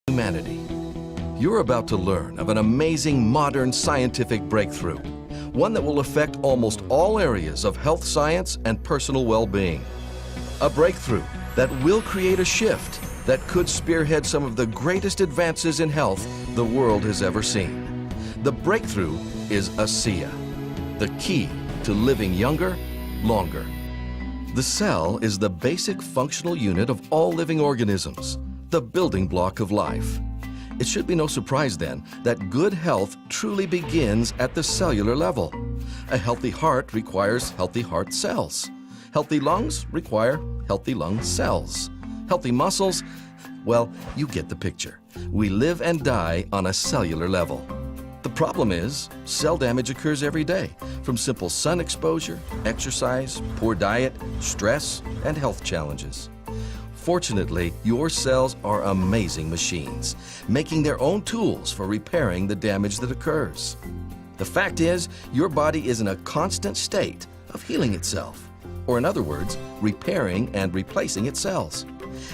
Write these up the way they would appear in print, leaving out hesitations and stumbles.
humanity. You're about to learn of an amazing modern scientific breakthrough, one that will affect almost all areas of health science and personal well-being. A breakthrough that will create a shift that could spearhead some of the greatest advances in health the world has ever seen. The breakthrough is ASEA, the key to living younger, longer. The cell is the basic functional unit of all living organisms, the building block of life. It should be no surprise then that good health truly begins at the cellular level. A healthy heart requires healthy heart cells. Healthy lungs require healthy lung cells. Healthy muscles, well, you get the picture. We live and die on a cellular level. The problem is, cell damage occurs every day from simple sun exposure, exercise, poor diet, stress, and health challenges. Fortunately, your cells are amazing machines, making their own tools for repairing the damage that occurs. The fact is, your body is in a constant state of healing itself, or in other words, repairing and replacing its cells.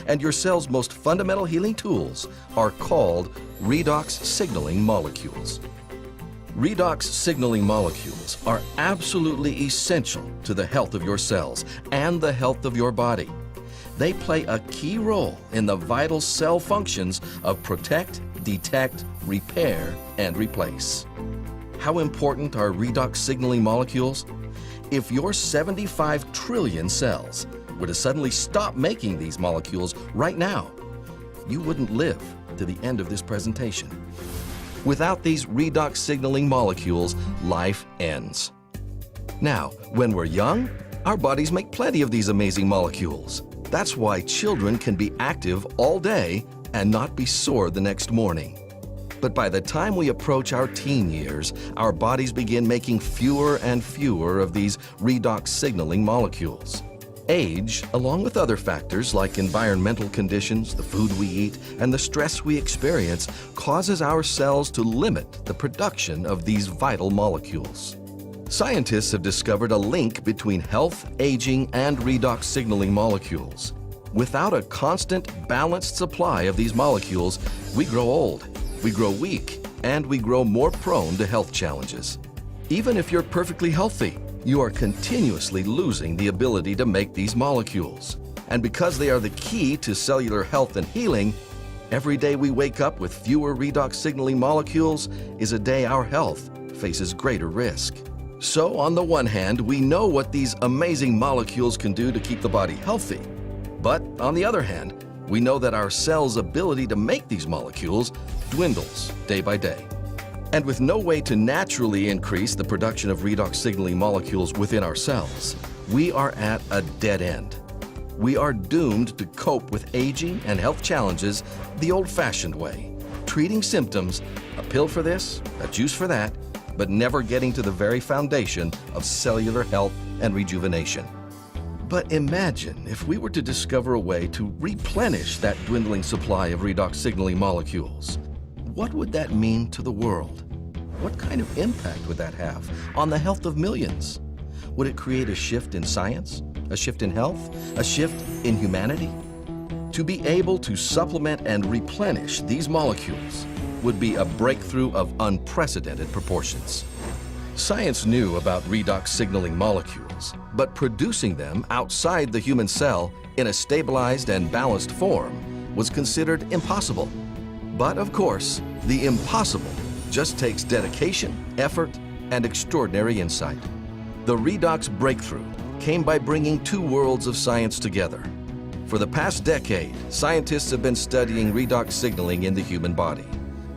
And your cell's most fundamental healing tools are called redox signaling molecules. Redox signaling molecules are absolutely essential to the health of your cells and the health of your body. They play a key role in the vital cell functions of protect, detect, repair, and replace. How important are redox signaling molecules? If your 75 trillion cells were to suddenly stop making these molecules right now, you wouldn't live to the end of this presentation. Without these redox signaling molecules, life ends. Now, when we're young, our bodies make plenty of these amazing molecules. That's why children can be active all day and not be sore the next morning. But by the time we approach our teen years, our bodies begin making fewer and fewer of these redox signaling molecules. Age, along with other factors like environmental conditions, the food we eat, and the stress we experience, causes our cells to limit the production of these vital molecules. Scientists have discovered a link between health, aging, and redox signaling molecules. Without a constant, balanced supply of these molecules, we grow old, we grow weak, and we grow more prone to health challenges. Even if you're perfectly healthy, you are continuously losing the ability to make these molecules. And because they are the key to cellular health and healing, every day we wake up with fewer redox signaling molecules is a day our health faces greater risk. So on the one hand, we know what these amazing molecules can do to keep the body healthy. But on the other hand, we know that our cells' ability to make these molecules dwindles day by day. And with no way to naturally increase the production of redox signaling molecules within our cells, we are at a dead end. We are doomed to cope with aging and health challenges the old-fashioned way, treating symptoms, a pill for this, a juice for that, but never getting to the very foundation of cellular health and rejuvenation. But imagine if we were to discover a way to replenish that dwindling supply of redox signaling molecules. What would that mean to the world? What kind of impact would that have on the health of millions? Would it create a shift in science, a shift in health, a shift in humanity? To be able to supplement and replenish these molecules would be a breakthrough of unprecedented proportions. Science knew about redox signaling molecules, but producing them outside the human cell in a stabilized and balanced form was considered impossible. But of course, the impossible just takes dedication, effort, and extraordinary insight. The redox breakthrough came by bringing two worlds of science together. For the past decade, scientists have been studying redox signaling in the human body.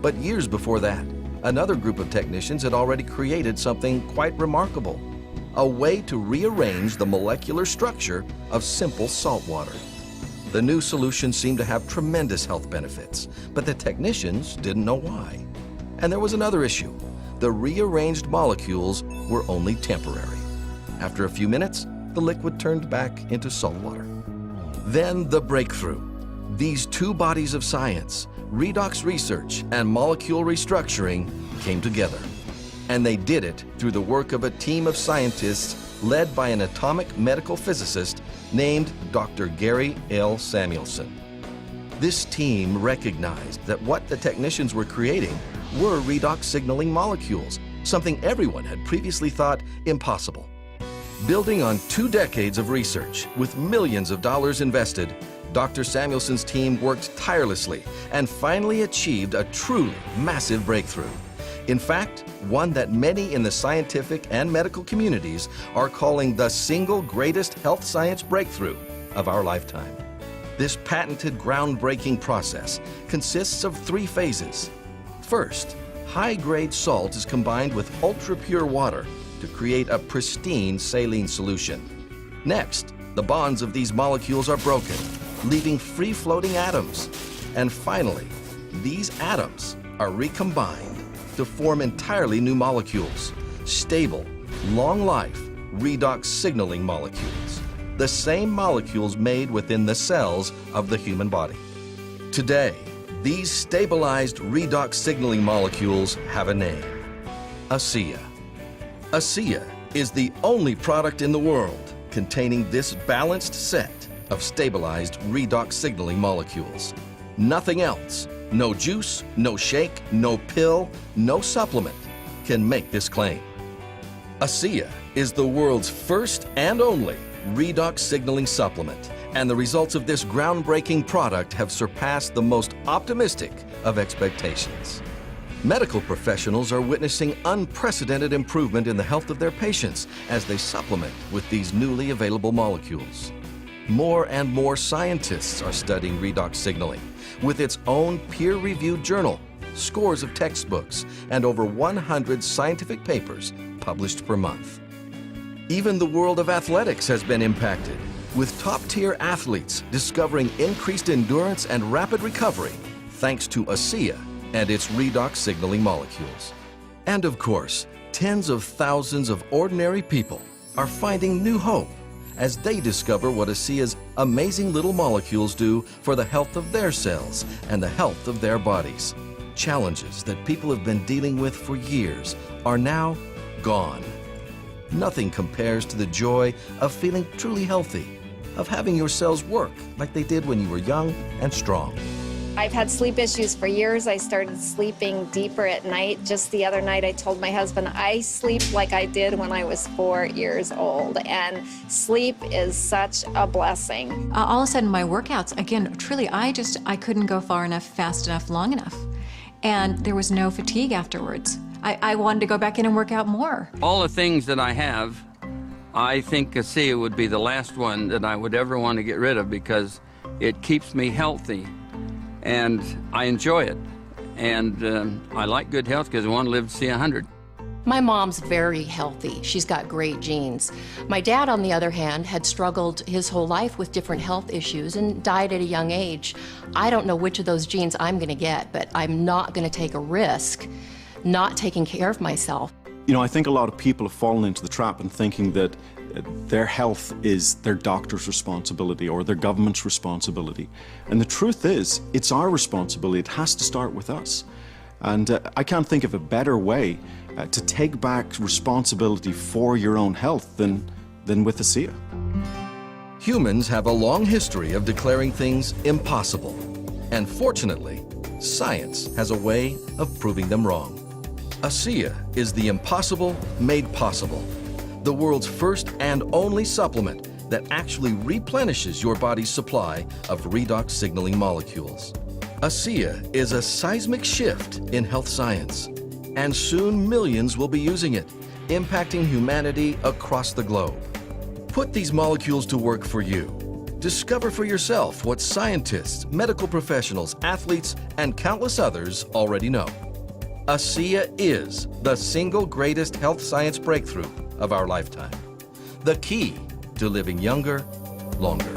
But years before that, another group of technicians had already created something quite remarkable, a way to rearrange the molecular structure of simple salt water. The new solution seemed to have tremendous health benefits, but the technicians didn't know why. And there was another issue. The rearranged molecules were only temporary. After a few minutes, the liquid turned back into salt water. Then the breakthrough. These two bodies of science, redox research and molecule restructuring, came together. And they did it through the work of a team of scientists led by an atomic medical physicist named Dr. Gary L. Samuelson. This team recognized that what the technicians were creating were redox signaling molecules, something everyone had previously thought impossible. Building on 2 decades of research with millions of dollars invested, Dr. Samuelson's team worked tirelessly and finally achieved a truly massive breakthrough. In fact, one that many in the scientific and medical communities are calling the single greatest health science breakthrough of our lifetime. This patented groundbreaking process consists of 3 phases. First, high-grade salt is combined with ultra-pure water to create a pristine saline solution. Next, the bonds of these molecules are broken, leaving free-floating atoms. And finally, these atoms are recombined to form entirely new molecules, stable, long-life, redox signaling molecules, the same molecules made within the cells of the human body. Today, these stabilized redox signaling molecules have a name: ASEA. ASEA is the only product in the world containing this balanced set of stabilized redox signaling molecules. Nothing else, no juice, no shake, no pill, no supplement can make this claim. ASEA is the world's first and only redox signaling supplement, and the results of this groundbreaking product have surpassed the most optimistic of expectations. Medical professionals are witnessing unprecedented improvement in the health of their patients as they supplement with these newly available molecules. More and more scientists are studying redox signaling with its own peer-reviewed journal, scores of textbooks, and over 100 scientific papers published per month. Even the world of athletics has been impacted, with top-tier athletes discovering increased endurance and rapid recovery thanks to ASEA and its redox signaling molecules. And of course, tens of thousands of ordinary people are finding new hope as they discover what ASEA's amazing little molecules do for the health of their cells and the health of their bodies. Challenges that people have been dealing with for years are now gone. Nothing compares to the joy of feeling truly healthy, of having your cells work like they did when you were young and strong. I've had sleep issues for years. I started sleeping deeper at night. Just the other night, I told my husband, I sleep like I did when I was 4 years old. And sleep is such a blessing. All of a sudden, my workouts, again, truly, I couldn't go far enough, fast enough, long enough. And there was no fatigue afterwards. I wanted to go back in and work out more. All the things that I have, I think ASEA would be the last one that I would ever want to get rid of because it keeps me healthy. And I enjoy it. And I like good health because I want to live to see 100. My mom's very healthy. She's got great genes. My dad, on the other hand, had struggled his whole life with different health issues and died at a young age. I don't know which of those genes I'm going to get, but I'm not going to take a risk not taking care of myself. You know, I think a lot of people have fallen into the trap in thinking that their health is their doctor's responsibility or their government's responsibility. And the truth is, it's our responsibility. It has to start with us. And I can't think of a better way to take back responsibility for your own health than with ASEA. Humans have a long history of declaring things impossible. And fortunately, science has a way of proving them wrong. ASEA is the impossible made possible. The world's first and only supplement that actually replenishes your body's supply of redox signaling molecules. ASEA is a seismic shift in health science, and soon millions will be using it, impacting humanity across the globe. Put these molecules to work for you. Discover for yourself what scientists, medical professionals, athletes, and countless others already know. ASEA is the single greatest health science breakthrough of our lifetime. The key to living younger, longer.